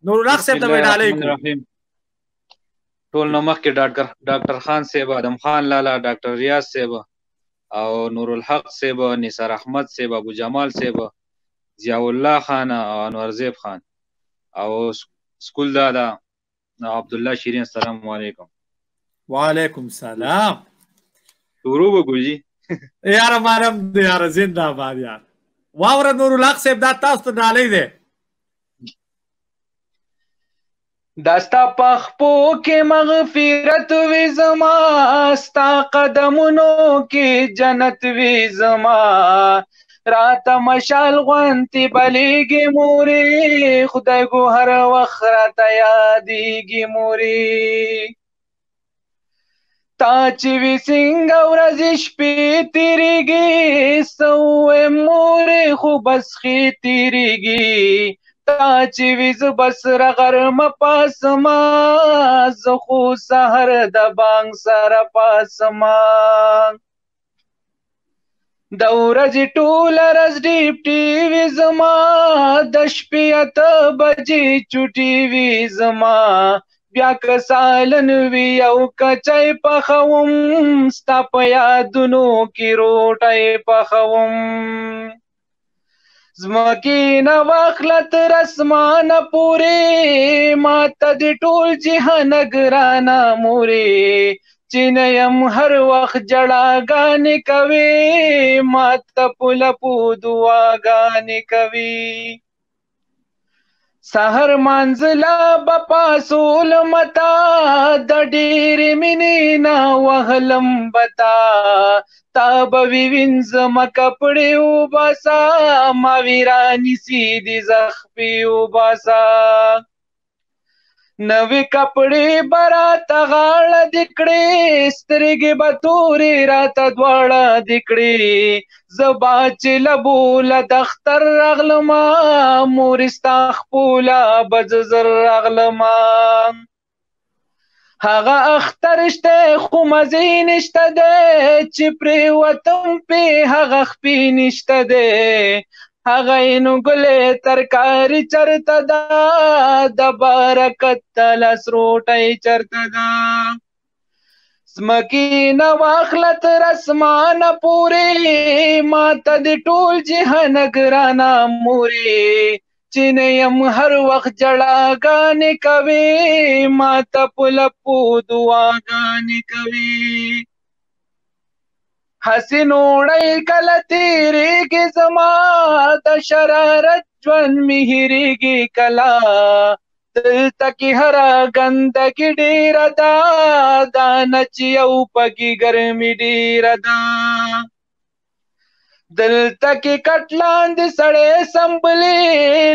نور الحق بسم صاحب ته الله مې ډالۍ الرحمن کو. الرحیم. ټول نو مخکې ډاکټر خان صاحب، ادم خان لالا، ډاکټر ریاض صاحب او نور الحق صاحب، نثار احمد صاحب، ابو جمال صاحب، ضیاء الله خان او انورزیب خان او سکول دادا عبدالله شیرین. السلام علیکم. وعلیکم سلام. شروع وکړو جی. یاره مانم دی یاره، زنده باد یار. واوره نور الحق صاحب دا تاسو ته ډالۍ دی. داستا پخپو کې مغفرت وی زما، ستا قدمونو کې جنت وی زما، راته مشال غونتی بلیږي مورې، خدای ګو هر وخت راته یادېږي مورې. تا چې وي څنګه ورځې شپې تېرېږي، څه ووایم مورې خو بس ښې تېرېږي. تا چې وي زه بس رغرمه پاسمه، زه خو سهر د بانګ سره پاسمه. د ورځې ټوله ورځ ډیوټي وي زما، د شپې 8 بجې چوټي وي زما، بیا که سالن وي او که چای پخوم، ستا په یادونو کې روټۍ پخوم. زمکې نه واخله تر اسمانه پورې، ماته د ټول جهان ګرانه مورې، چې نه یم هر وخت جړاګانې کوي، ماته په لپو دعاګانې کوي. سحر منزله به پاسول متا، د ډېرې مینې نه وهلم بتا، تا به وي وینځم کپړې وباسه، ما وی رانیسي دې زخمې وباسه. نوې کپړې به راته غاړه دې کړې، سترګې به تورې راته دواړه دې کړې، زه به چې له بوله دختر راغلمه، مورې ستا خپوله به زه زر راغلمه. هغه اختر شته خو مزې نشته دی، چې پرېوتم پې هغه خپې نشته دی، هغه نو ګلې ترکاري چرته ده، د برکت د لاس روټۍ چرته ده. زمکې نه واخله تر اسمانه پورې، ماته د ټول جهان ګرانه مورې، چې نه یم هر وخت جړاګانې کوي، ماته په لپو دعاګانې کوي. هسې نوړی کله تېرېږي زما، د شرارت ژوند مې هېرېږي کله، دلته کې هره ګندګي ډېره ده، دا نه چې یو پکې ګرمي ډېره ده. دلته کې کټ لاندې سړی سمبلي،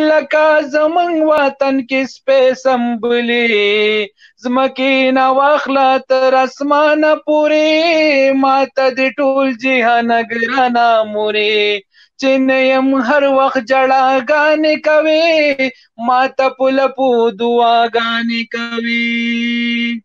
لکه زمونږ وطن کې سپی سمبلي. زمکې نه واخله تر اسمانه پورې، ماته د ټول جهان ګرانه مورې، چې نه یم هر وخت جړاګانې کوي، ماته په لپو دعاګانې کوي.